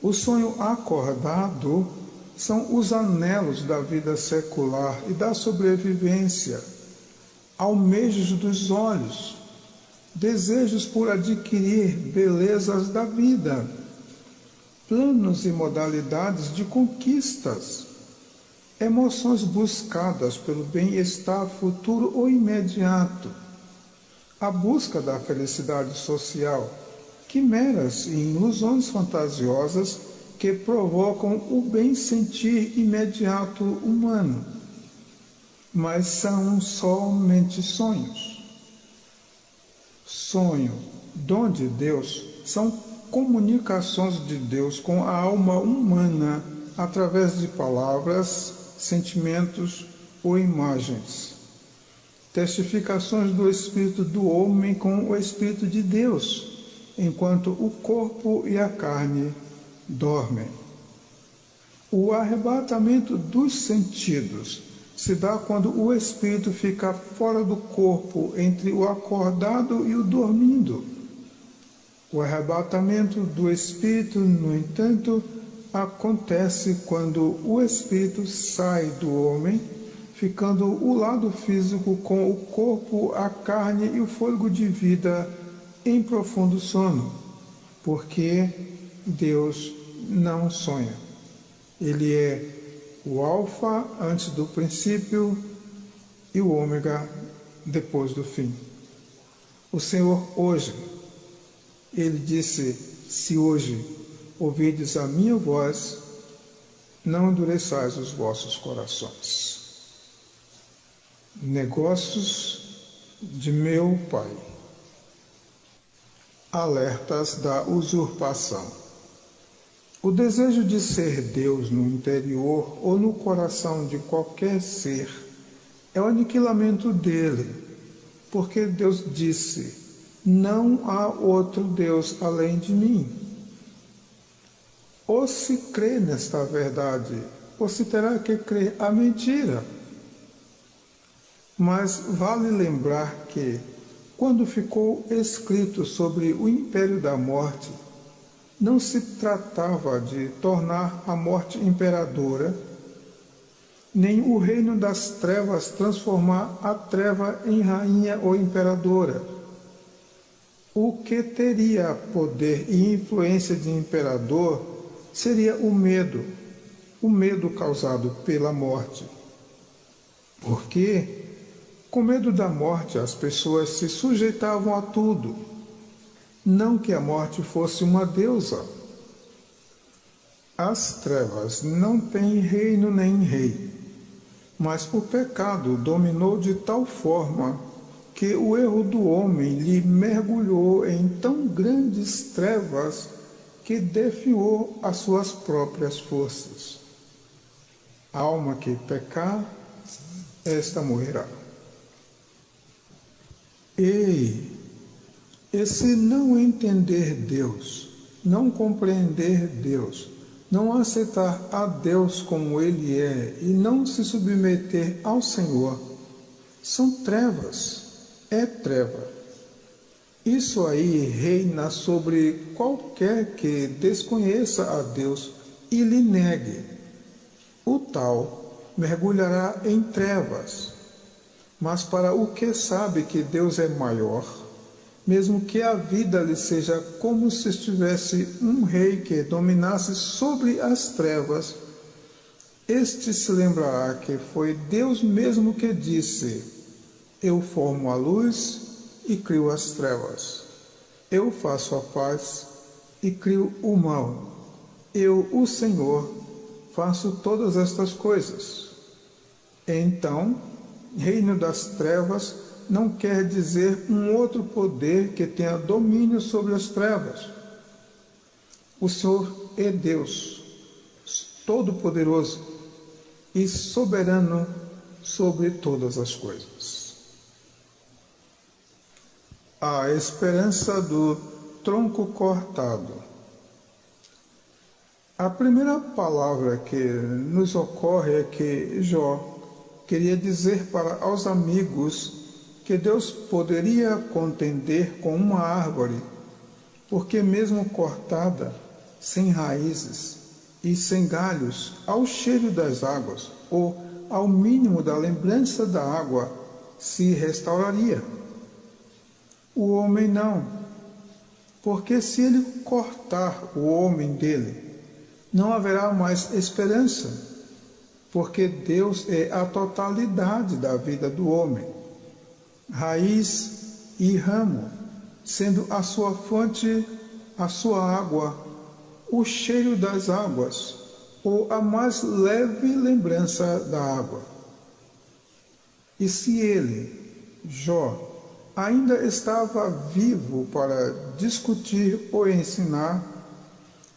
O sonho acordado são os anelos da vida secular e da sobrevivência, almejos dos olhos, desejos por adquirir belezas da vida, planos e modalidades de conquistas, emoções buscadas pelo bem-estar futuro ou imediato, a busca da felicidade social, quimeras e ilusões fantasiosas que provocam o bem-sentir imediato humano, mas são somente sonhos. Sonho, dom de Deus, são comunicações de Deus com a alma humana através de palavras, sentimentos ou imagens. Testificações do Espírito do homem com o Espírito de Deus, enquanto o corpo e a carne dormem. O arrebatamento dos sentidos se dá quando o espírito fica fora do corpo, entre o acordado e o dormindo. O arrebatamento do espírito, no entanto, acontece quando o espírito sai do homem, ficando o lado físico com o corpo, a carne e o fôlego de vida em profundo sono, porque Deus não sonha. Ele é o alfa antes do princípio e o ômega depois do fim. O Senhor hoje, Ele disse, se hoje ouvirdes a minha voz, não endureçais os vossos corações. Negócios de meu Pai. Alertas da usurpação. O desejo de ser Deus no interior ou no coração de qualquer ser é o aniquilamento dele, porque Deus disse, não há outro Deus além de mim. Ou se crê nesta verdade, ou se terá que crer a mentira. Mas vale lembrar que, quando ficou escrito sobre o império da morte, não se tratava de tornar a morte imperadora, nem o reino das trevas transformar a treva em rainha ou imperadora. O que teria poder e influência de imperador seria o medo causado pela morte. Porque, com medo da morte, as pessoas se sujeitavam a tudo. Não que a morte fosse uma deusa. As trevas não têm reino nem rei, mas o pecado dominou de tal forma que o erro do homem lhe mergulhou em tão grandes trevas que definhou as suas próprias forças. A alma que pecar, esta morrerá. E se não entender Deus, não compreender Deus, não aceitar a Deus como Ele é e não se submeter ao Senhor, são trevas, é treva. Isso aí reina sobre qualquer que desconheça a Deus e lhe negue. O tal mergulhará em trevas. Mas para o que sabe que Deus é maior, mesmo que a vida lhe seja como se estivesse um rei que dominasse sobre as trevas, este se lembrará que foi Deus mesmo que disse, eu formo a luz e crio as trevas. Eu faço a paz e crio o mal. Eu, o Senhor, faço todas estas coisas. Então, reino das trevas não quer dizer um outro poder que tenha domínio sobre as trevas. O Senhor é Deus, todo-poderoso e soberano sobre todas as coisas. A esperança do tronco cortado. A primeira palavra que nos ocorre é que Jó queria dizer para os amigos que Deus poderia contender com uma árvore, porque mesmo cortada, sem raízes e sem galhos, ao cheiro das águas, ou ao mínimo da lembrança da água, se restauraria. O homem não, porque se ele cortar o homem dele, não haverá mais esperança, porque Deus é a totalidade da vida do homem, raiz e ramo, sendo a sua fonte, a sua água, o cheiro das águas, ou a mais leve lembrança da água. E se ele, Jó, ainda estava vivo para discutir ou ensinar,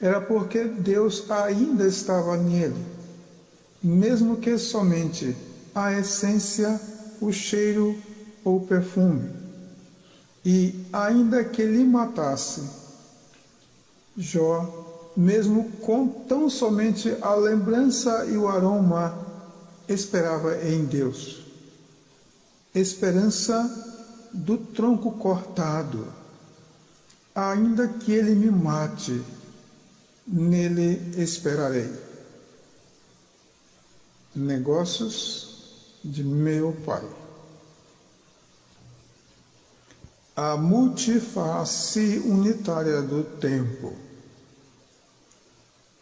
era porque Deus ainda estava nele, mesmo que somente a essência, o cheiro ou perfume. E ainda que lhe matasse, Jó, mesmo com tão somente a lembrança e o aroma, esperava em Deus. Esperança do tronco cortado. Ainda que ele me mate, nele esperarei. Negócios de meu Pai. A multiface unitária do tempo.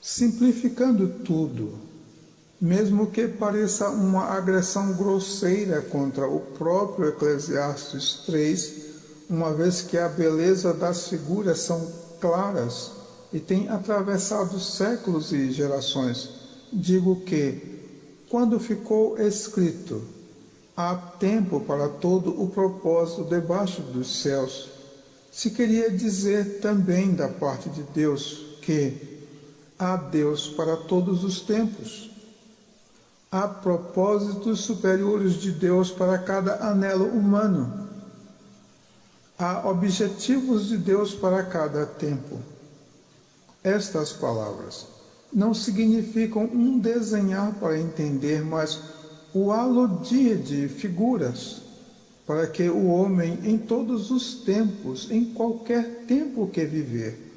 Simplificando tudo, mesmo que pareça uma agressão grosseira contra o próprio Eclesiastes 3, uma vez que a beleza das figuras são claras e tem atravessado séculos e gerações, digo que, quando ficou escrito, há tempo para todo o propósito debaixo dos céus, se queria dizer também da parte de Deus que há Deus para todos os tempos. Há propósitos superiores de Deus para cada anelo humano. Há objetivos de Deus para cada tempo. Estas palavras não significam um desenhar para entender, mas o aludir de figuras, para que o homem, em todos os tempos, em qualquer tempo que viver,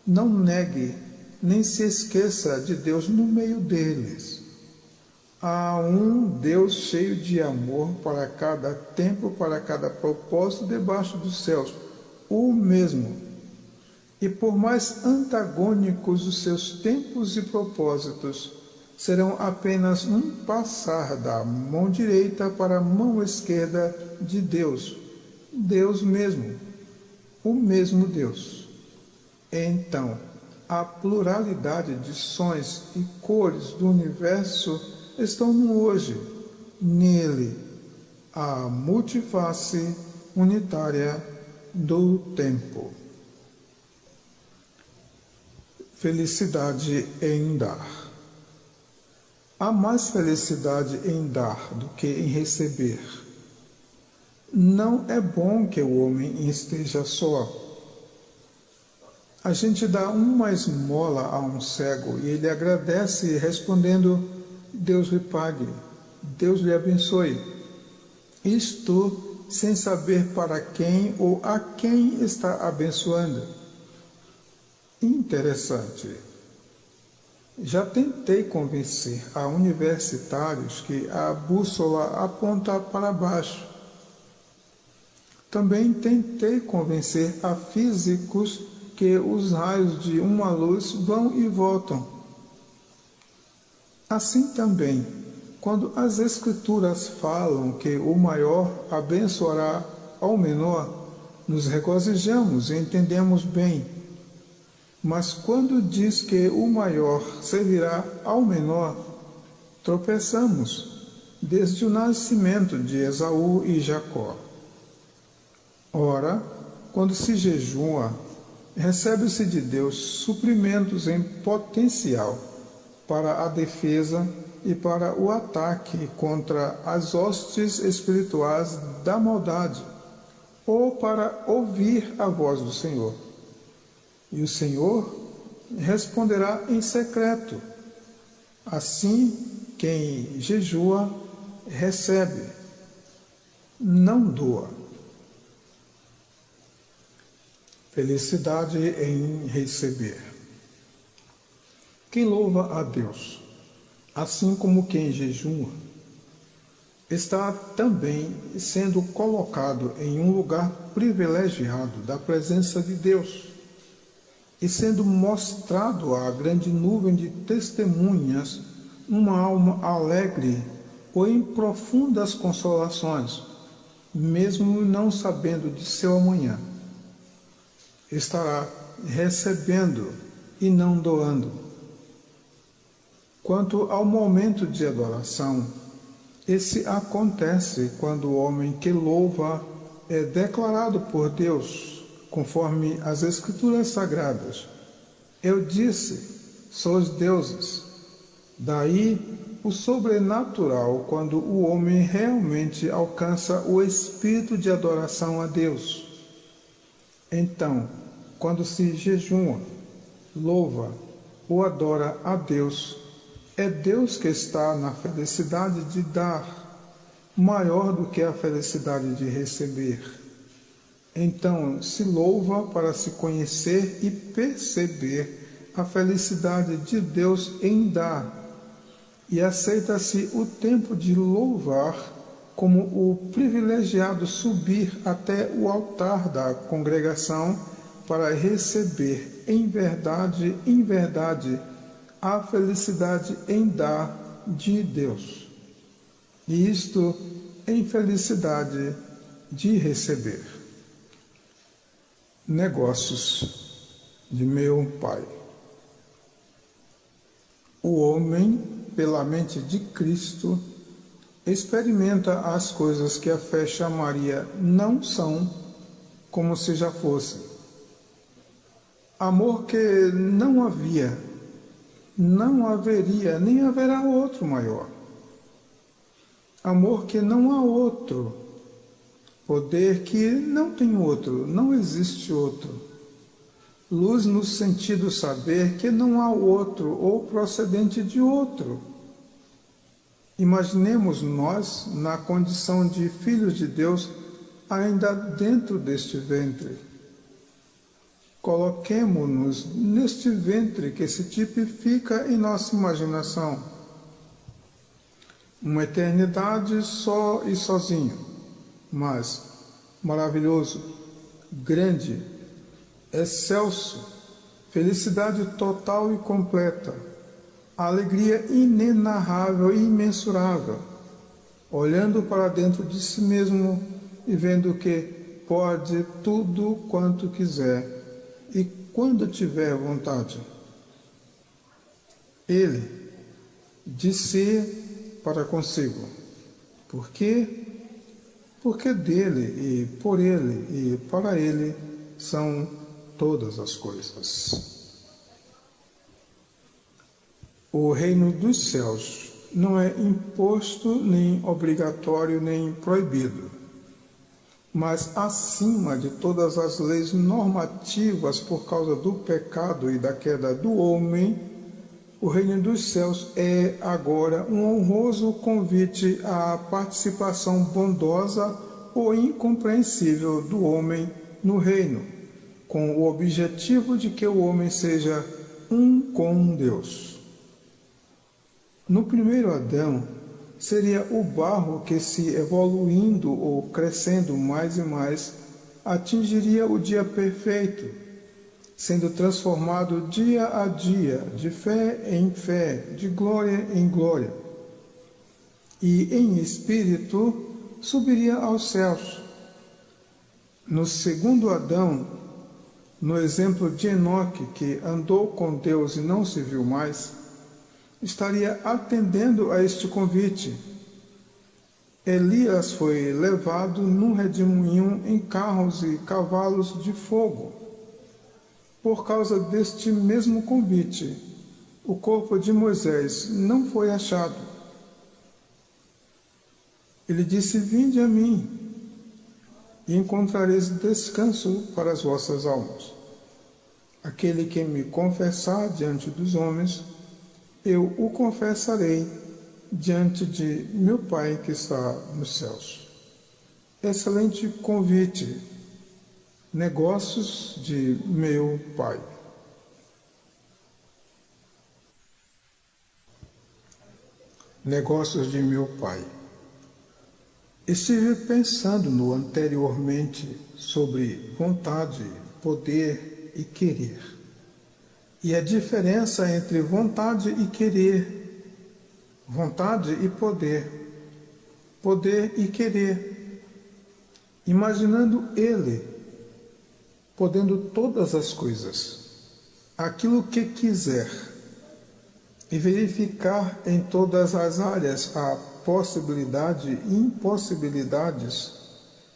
não negue nem se esqueça de Deus no meio deles. Há um Deus cheio de amor para cada tempo, para cada propósito debaixo dos céus, o mesmo. E por mais antagônicos os seus tempos e propósitos, serão apenas um passar da mão direita para a mão esquerda de Deus, Deus mesmo, o mesmo Deus. Então, a pluralidade de sons e cores do universo estão no hoje, nele, a multiface unitária do tempo. Felicidade em dar. Há mais felicidade em dar do que em receber. Não é bom que o homem esteja só. A gente dá uma esmola a um cego e ele agradece respondendo: Deus lhe pague, Deus lhe abençoe. Isto sem saber para quem ou a quem está abençoando. Interessante. Já tentei convencer a universitários que a bússola aponta para baixo. Também tentei convencer a físicos que os raios de uma luz vão e voltam. Assim também, quando as Escrituras falam que o maior abençoará ao menor, nos regozijamos e entendemos bem. Mas quando diz que o maior servirá ao menor, tropeçamos, desde o nascimento de Esaú e Jacó. Ora, quando se jejua, recebe-se de Deus suprimentos em potencial para a defesa e para o ataque contra as hostes espirituais da maldade, ou para ouvir a voz do Senhor. E o Senhor responderá em secreto. Assim, quem jejua, recebe, não doa. Felicidade em receber. Quem louva a Deus, assim como quem jejuma, está também sendo colocado em um lugar privilegiado da presença de Deus e sendo mostrado à grande nuvem de testemunhas uma alma alegre ou em profundas consolações, mesmo não sabendo de seu amanhã. Estará recebendo e não doando. Quanto ao momento de adoração, esse acontece quando o homem que louva é declarado por Deus, conforme as Escrituras Sagradas. Eu disse, sois deuses. Daí o sobrenatural, quando o homem realmente alcança o espírito de adoração a Deus. Então, quando se jejuma, louva ou adora a Deus, é Deus que está na felicidade de dar, maior do que a felicidade de receber. Então, se louva para se conhecer e perceber a felicidade de Deus em dar, e aceita-se o tempo de louvar como o privilegiado subir até o altar da congregação para receber em verdade, a felicidade em dar de Deus. E isto em felicidade de receber. Negócios de meu Pai. O homem, pela mente de Cristo, experimenta as coisas que a fé chamaria não são como se já fossem. Amor que não havia, não haveria, nem haverá outro maior. Amor que não há outro. Poder que não tem outro, não existe outro. Luz no sentido saber que não há outro ou procedente de outro. Imaginemos nós na condição de filhos de Deus ainda dentro deste ventre. Coloquemo-nos neste ventre que se tipifica em nossa imaginação. Uma eternidade só e sozinho, mas maravilhoso, grande, excelso, felicidade total e completa, alegria inenarrável e imensurável, olhando para dentro de si mesmo e vendo que pode tudo quanto quiser e quando tiver vontade. Ele disse para consigo, por quê? Porque dele e por ele e para ele são todas as coisas. O reino dos céus não é imposto, nem obrigatório, nem proibido, mas acima de todas as leis normativas por causa do pecado e da queda do homem, o reino dos céus é agora um honroso convite à participação bondosa ou incompreensível do homem no reino, com o objetivo de que o homem seja um com Deus. No primeiro Adão, seria o barro que, se evoluindo ou crescendo mais e mais, atingiria o dia perfeito, sendo transformado dia a dia, de fé em fé, de glória em glória. E em espírito subiria aos céus. No segundo Adão, no exemplo de Enoque, que andou com Deus e não se viu mais, estaria atendendo a este convite. Elias foi levado num redemoinho em carros e cavalos de fogo. Por causa deste mesmo convite, o corpo de Moisés não foi achado. Ele disse, vinde a mim, e encontrareis descanso para as vossas almas. Aquele que me confessar diante dos homens, eu o confessarei diante de meu Pai que está nos céus. Excelente convite. Negócios de meu Pai. Negócios de meu Pai. Estive pensando no anteriormente sobre vontade, poder e querer. E a diferença entre vontade e querer, vontade e poder e querer. Imaginando Ele, podendo todas as coisas, aquilo que quiser, e verificar em todas as áreas a possibilidade e impossibilidades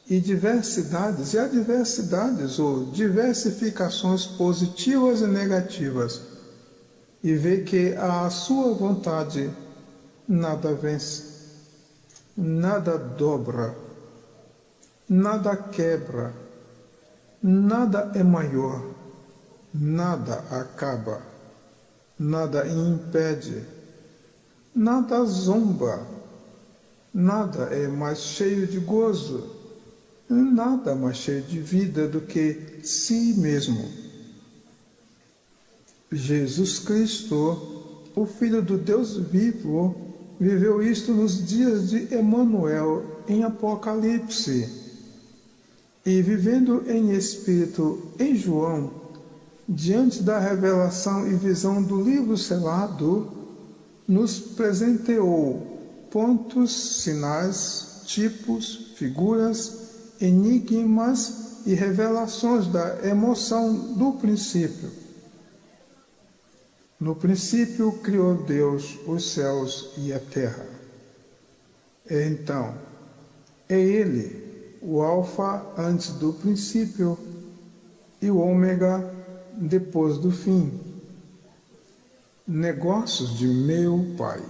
e diversidades e adversidades ou diversificações positivas e negativas, e ver que a sua vontade nada vence, nada dobra, nada quebra, nada é maior, nada acaba, nada impede, nada zomba, nada é mais cheio de gozo, nada mais cheio de vida do que si mesmo. Jesus Cristo, o Filho do Deus vivo, viveu isto nos dias de Emanuel em Apocalipse. E vivendo em espírito em João, diante da revelação e visão do livro selado, nos presenteou pontos, sinais, tipos, figuras, enigmas e revelações da emoção do princípio. No princípio criou Deus os céus e a terra. Então, é Ele, o Alfa antes do princípio e o Ômega depois do fim. Negócios de meu Pai.